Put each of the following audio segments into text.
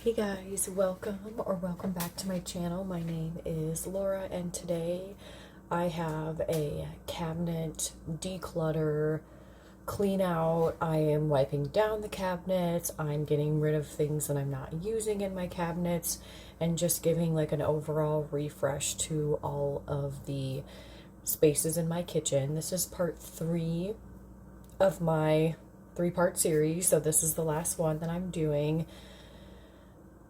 Hey guys, welcome back to my channel. My name is Laura, and today I have a cabinet declutter clean out. I am wiping down the cabinets. I'm getting rid of things that I'm not using in my cabinets and just giving like an overall refresh to all of the spaces in my kitchen. This is part 3 of my 3-part series, so this is the last one that I'm doing.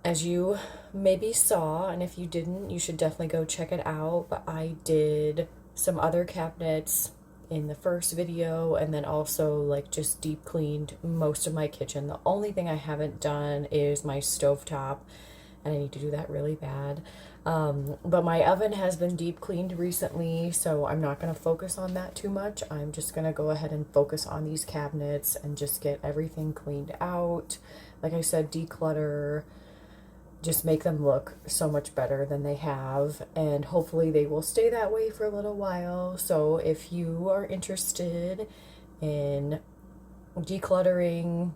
As you maybe saw, and if you didn't, you should definitely go check it out, but I did some other cabinets in the first video, and then also like just deep cleaned most of my kitchen. The only thing I haven't done is my stovetop, and I need to do that really bad. But my oven has been deep cleaned recently, so I'm not going to focus on that too much. I'm just going to go ahead and focus on these cabinets and just get everything cleaned out. Like I said, declutter, just make them look so much better than they have, and hopefully they will stay that way for a little while. So if you are interested in decluttering,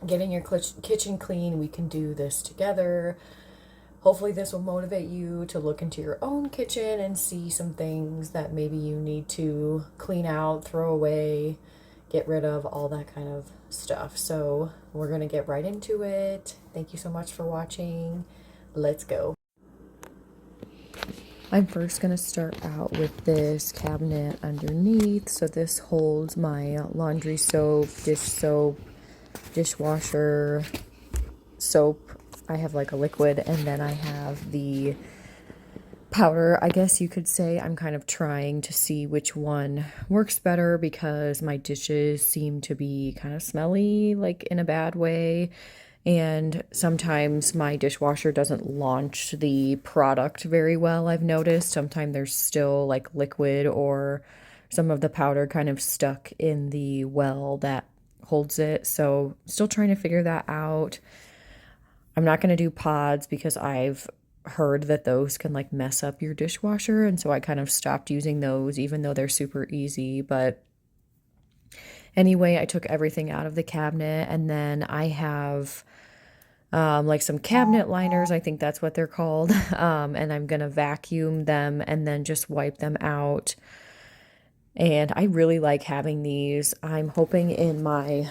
getting your kitchen clean, we can do this together. Hopefully this will motivate you to look into your own kitchen and see some things that maybe you need to clean out, throw away, get rid of, all that kind of stuff. So we're going to get right into it. Thank you so much for watching. Let's go. I'm first going to start out with this cabinet underneath. So this holds my laundry soap, dish soap, dishwasher soap. I have like a liquid, and then I have the powder, I guess you could say. I'm kind of trying to see which one works better because my dishes seem to be kind of smelly, like in a bad way. And sometimes my dishwasher doesn't launch the product very well, I've noticed. Sometimes there's still like liquid or some of the powder kind of stuck in the well that holds it. So still trying to figure that out. I'm not going to do pods because I've heard that those can like mess up your dishwasher, and so I kind of stopped using those even though they're super easy. But anyway, I took everything out of the cabinet, and then I have like some cabinet liners, I think that's what they're called. And I'm gonna vacuum them and then just wipe them out. And I really like having these. I'm hoping in my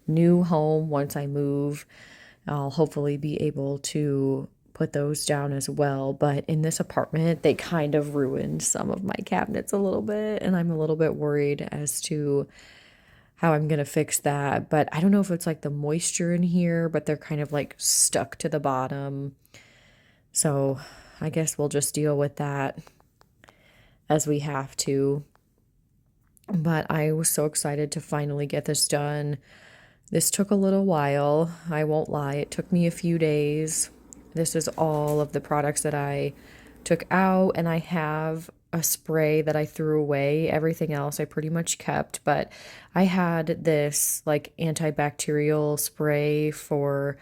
new home, once I move, I'll hopefully be able to put those down as well. But in this apartment, they kind of ruined some of my cabinets a little bit, and I'm a little bit worried as to how I'm going to fix that. But I don't know if it's like the moisture in here, but they're kind of like stuck to the bottom. So I guess we'll just deal with that as we have to. But I was so excited to finally get this done. This took a little while, I won't lie. It took me a few days. This is all of the products that I took out, and I have a spray that I threw away. Everything else I pretty much kept, but I had this like antibacterial spray for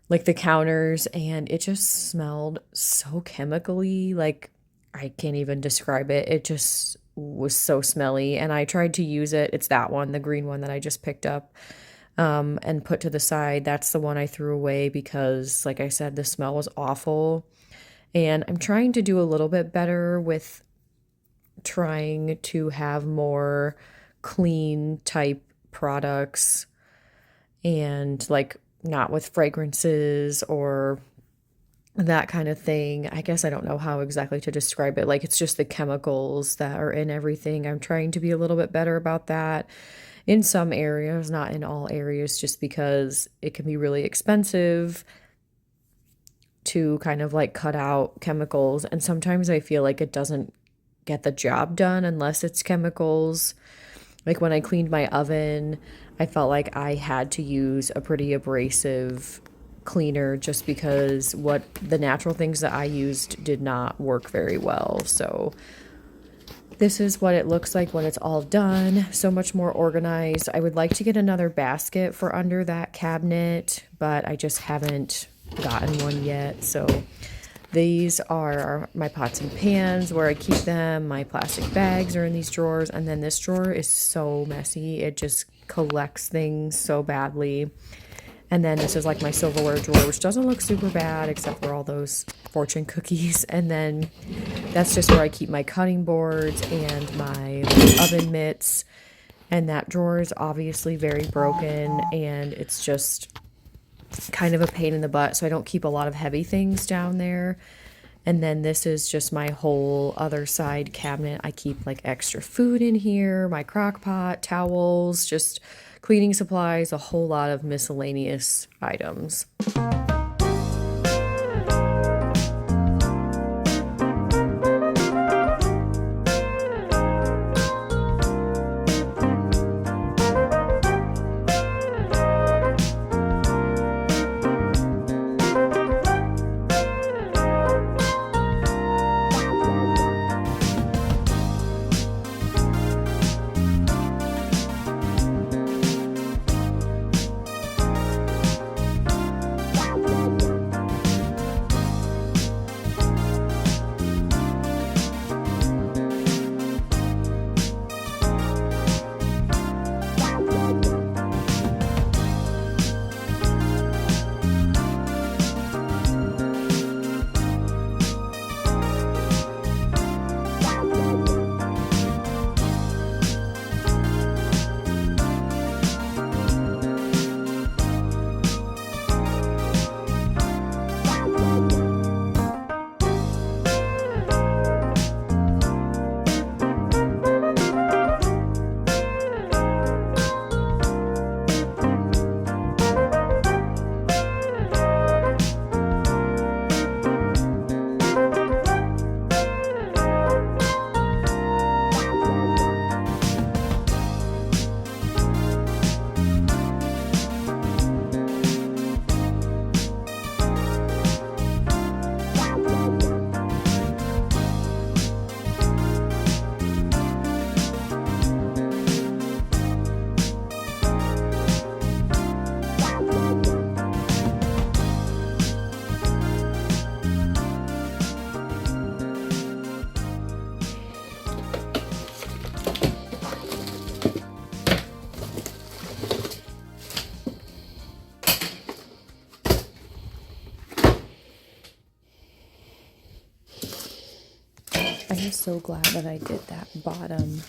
like the counters, and it just smelled so chemically, like I can't even describe it. It just was so smelly, and I tried to use it. It's that one, the green one that I just picked up and put to the side. That's the one I threw away because, like I said, the smell was awful. And I'm trying to do a little bit better with trying to have more clean type products, and like not with fragrances or that kind of thing. I guess I don't know how exactly to describe it. Like, it's just the chemicals that are in everything. I'm trying to be a little bit better about that in some areas, not in all areas, just because it can be really expensive to kind of like cut out chemicals. And sometimes I feel like it doesn't get the job done unless it's chemicals. Like when I cleaned my oven, I felt like I had to use a pretty abrasive cleaner just because what the natural things that I used did not work very well. So this is what it looks like when it's all done. So much more organized. I would like to get another basket for under that cabinet, but I just haven't gotten one yet. So these are my pots and pans where I keep them. My plastic bags are in these drawers, and then this drawer is so messy. It just collects things so badly. And then this is like my silverware drawer, which doesn't look super bad except for all those fortune cookies. And then that's just where I keep my cutting boards and my oven mitts. And that drawer is obviously very broken, and it's just kind of a pain in the butt. So I don't keep a lot of heavy things down there. And then this is just my whole other side cabinet. I keep like extra food in here, my crock pot, towels, just cleaning supplies, a whole lot of miscellaneous items. I'm just so glad that I did that bottom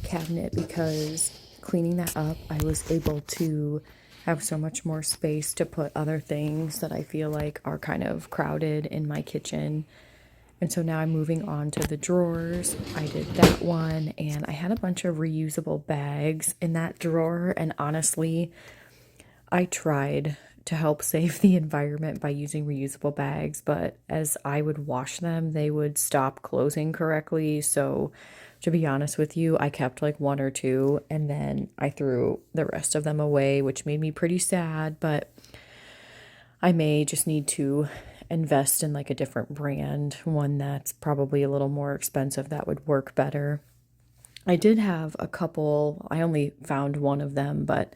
cabinet, because cleaning that up, I was able to have so much more space to put other things that I feel like are kind of crowded in my kitchen. And so now I'm moving on to the drawers. I did that one, and I had a bunch of reusable bags in that drawer, and honestly, I tried to help save the environment by using reusable bags, but as I would wash them, they would stop closing correctly. So to be honest with you, I kept like one or two, and then I threw the rest of them away, which made me pretty sad, but I may just need to invest in like a different brand, one that's probably a little more expensive that would work better. I did have a couple, I only found one of them, but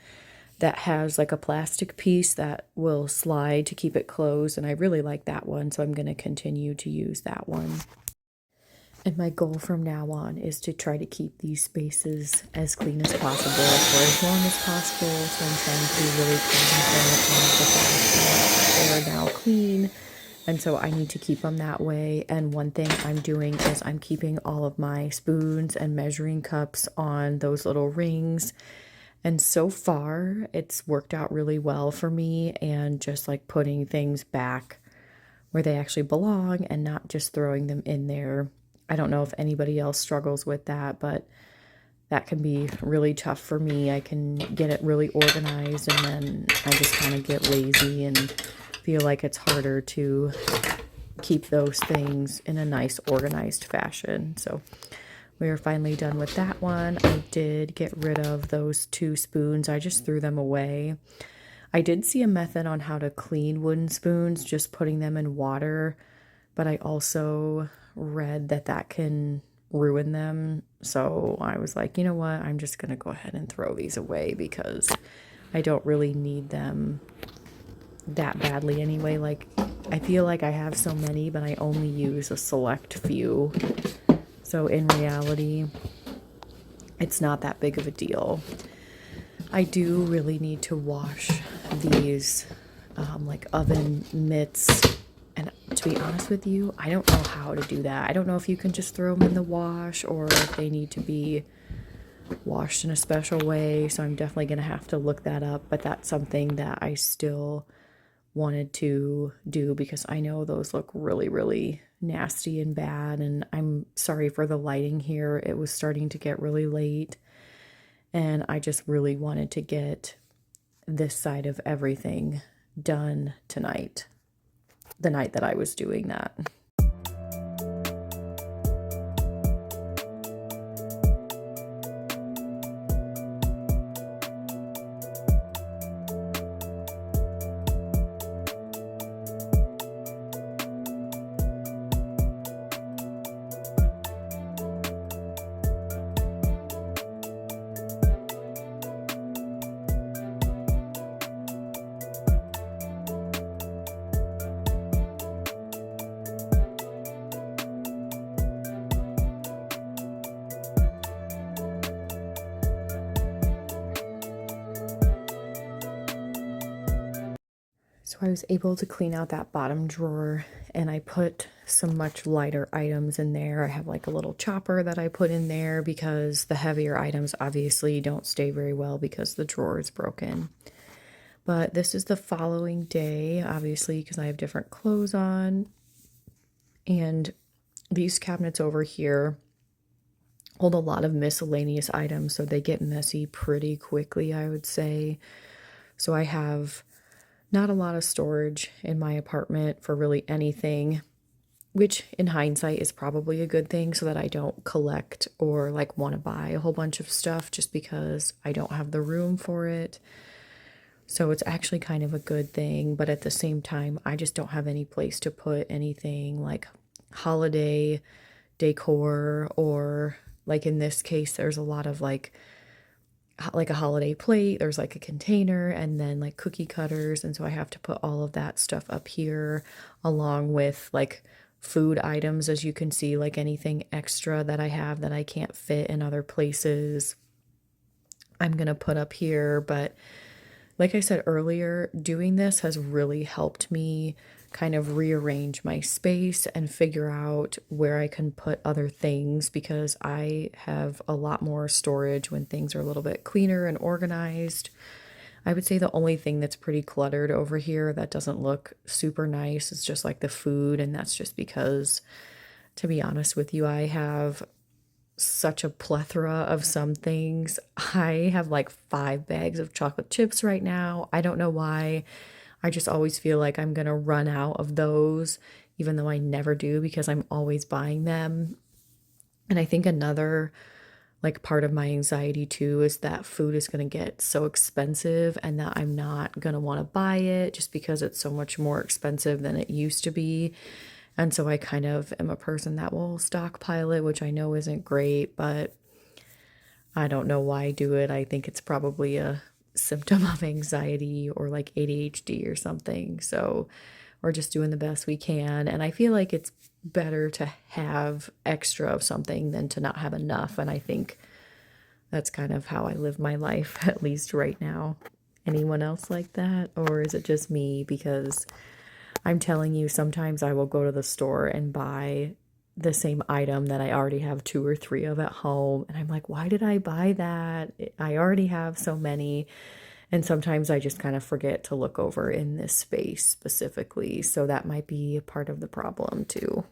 that has like a plastic piece that will slide to keep it closed, and I really like that one, so I'm going to continue to use that one. And my goal from now on is to try to keep these spaces as clean as possible for as long as possible. So I'm trying to be really cognizant of the fact that they are now clean, and so I need to keep them that way. And one thing I'm doing is I'm keeping all of my spoons and measuring cups on those little rings. And so far, it's worked out really well for me, and just like putting things back where they actually belong and not just throwing them in there. I don't know if anybody else struggles with that, but that can be really tough for me. I can get it really organized, and then I just kind of get lazy and feel like it's harder to keep those things in a nice organized fashion. So we are finally done with that one. I did get rid of those 2 spoons. I just threw them away. I did see a method on how to clean wooden spoons, just putting them in water, but I also read that that can ruin them. So I was like, you know what? I'm just going to go ahead and throw these away, because I don't really need them that badly anyway. Like, I feel like I have so many, but I only use a select few. So in reality, it's not that big of a deal. I do really need to wash these like oven mitts. And to be honest with you, I don't know how to do that. I don't know if you can just throw them in the wash or if they need to be washed in a special way. So I'm definitely going to have to look that up. But that's something that I still wanted to do because I know those look really, really nasty and bad. And I'm sorry for the lighting here. It was starting to get really late. And I just really wanted to get this side of everything done tonight, the night that I was doing that. So I was able to clean out that bottom drawer and I put some much lighter items in there. I have like a little chopper that I put in there because the heavier items obviously don't stay very well because the drawer is broken. But this is the following day, obviously, because I have different clothes on. And these cabinets over here hold a lot of miscellaneous items, so they get messy pretty quickly, I would say. So I have not a lot of storage in my apartment for really anything, which in hindsight is probably a good thing so that I don't collect or like want to buy a whole bunch of stuff just because I don't have the room for it. So it's actually kind of a good thing, but at the same time, I just don't have any place to put anything like holiday decor, or like in this case there's a lot of like a holiday plate, there's like a container, and then like cookie cutters, and so I have to put all of that stuff up here along with like food items, as you can see, like anything extra that I have that I can't fit in other places I'm gonna put up here. But like I said earlier, doing this has really helped me kind of rearrange my space and figure out where I can put other things because I have a lot more storage when things are a little bit cleaner and organized. I would say the only thing that's pretty cluttered over here that doesn't look super nice is just like the food, and that's just because, to be honest with you, I have such a plethora of some things. I have like 5 bags of chocolate chips right now. I don't know why. I just always feel like I'm gonna run out of those, even though I never do because I'm always buying them. And I think another like part of my anxiety too is that food is going to get so expensive and that I'm not going to want to buy it just because it's so much more expensive than it used to be. And so I kind of am a person that will stockpile it, which I know isn't great, but I don't know why I do it. I think it's probably a symptom of anxiety or like ADHD or something. So we're just doing the best we can. And I feel like it's better to have extra of something than to not have enough. And I think that's kind of how I live my life, at least right now. Anyone else like that? Or is it just me? Because I'm telling you, sometimes I will go to the store and buy the same item that I already have 2 or 3 of at home. And I'm like, why did I buy that? I already have so many. And sometimes I just kind of forget to look over in this space specifically. So that might be a part of the problem too.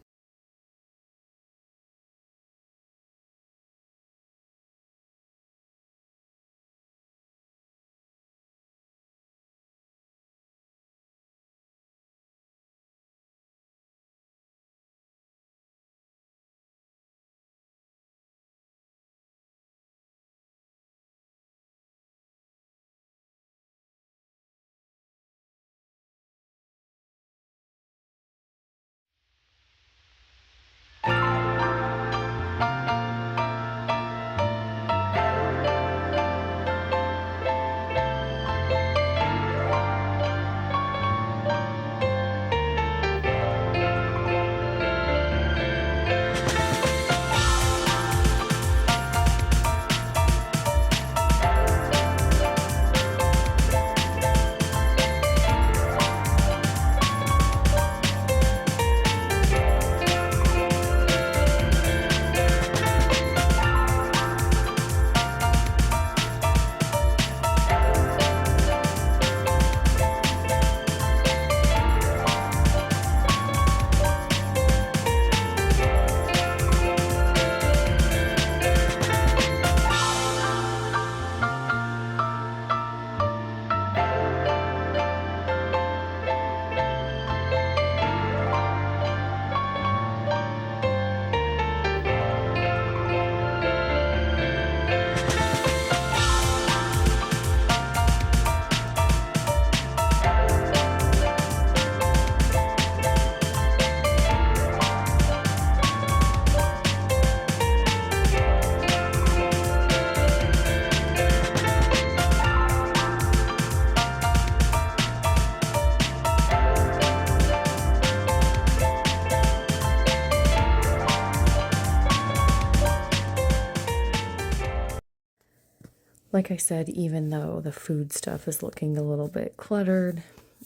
Like I said, even though the food stuff is looking a little bit cluttered,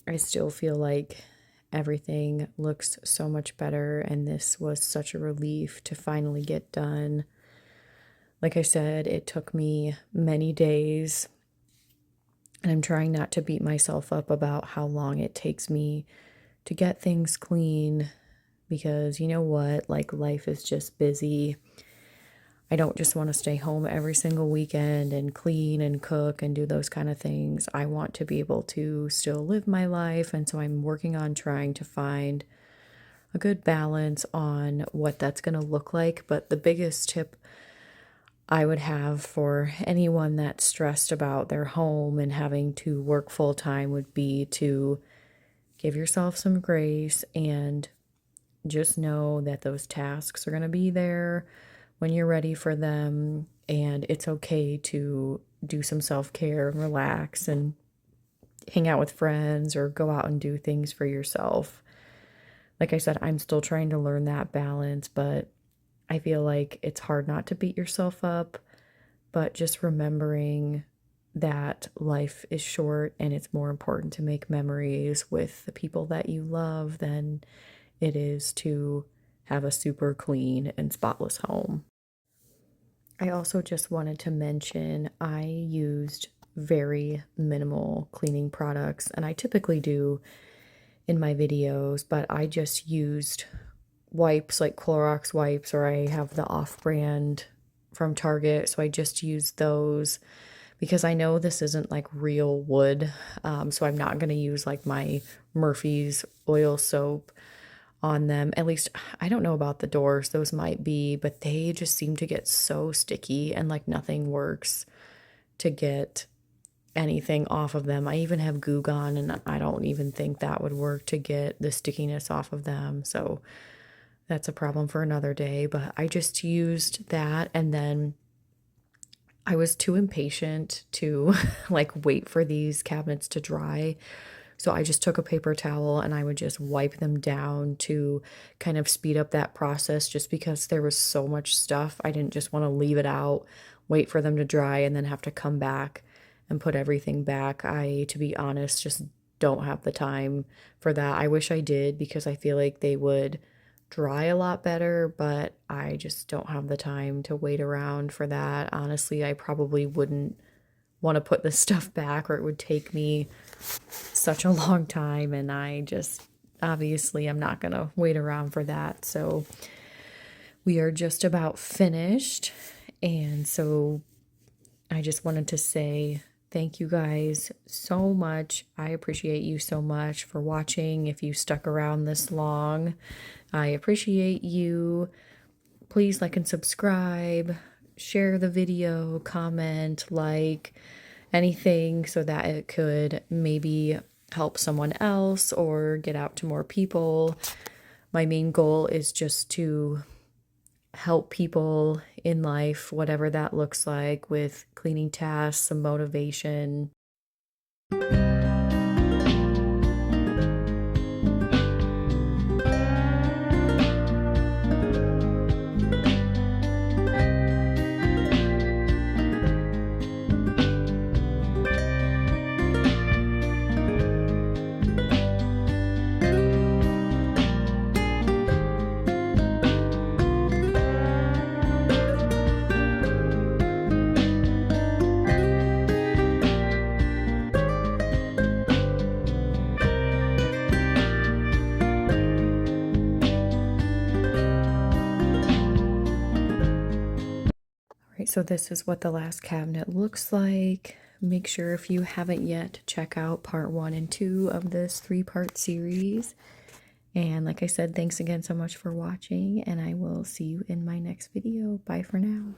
I still feel like everything looks so much better, and this was such a relief to finally get done. Like I said, it took me many days, and I'm trying not to beat myself up about how long it takes me to get things clean because you know what? Like, life is just busy. I don't just want to stay home every single weekend and clean and cook and do those kind of things. I want to be able to still live my life. And so I'm working on trying to find a good balance on what that's going to look like. But the biggest tip I would have for anyone that's stressed about their home and having to work full time would be to give yourself some grace and just know that those tasks are going to be there when you're ready for them, and it's okay to do some self-care and relax and hang out with friends or go out and do things for yourself. Like I said, I'm still trying to learn that balance, but I feel like it's hard not to beat yourself up, but just remembering that life is short and it's more important to make memories with the people that you love than it is to have a super clean and spotless home. I also just wanted to mention I used very minimal cleaning products, and I typically do in my videos, but I just used wipes like Clorox wipes, or I have the off-brand from Target, so I just used those because I know this isn't like real wood, so I'm not going to use like my Murphy's oil soap on them. At least I don't know about the doors, those might be, but they just seem to get so sticky and like nothing works to get anything off of them. I even have Goo Gone and I don't even think that would work to get the stickiness off of them. So that's a problem for another day, but I just used that, and then I was too impatient to like wait for these cabinets to dry. So I just took a paper towel and I would just wipe them down to kind of speed up that process, just because there was so much stuff. I didn't just want to leave it out, wait for them to dry, and then have to come back and put everything back. I, to be honest, just don't have the time for that. I wish I did because I feel like they would dry a lot better, but I just don't have the time to wait around for that. Honestly, I probably wouldn't want to put this stuff back, or it would take me such a long time, and I just obviously I'm not gonna wait around for that. So we are just about finished, and so I just wanted to say thank you guys so much. I appreciate you so much for watching. If you stuck around this long, I appreciate you. Please like and subscribe, share the video, comment, like, anything so that it could maybe help someone else or get out to more people. My main goal is just to help people in life, whatever that looks like, with cleaning tasks, some motivation. Right, so this is what the last cabinet looks like. Make sure, if you haven't yet, to check out part 1 and 2 of this 3-part series. And like I said, thanks again so much for watching, and I will see you in my next video. Bye for now.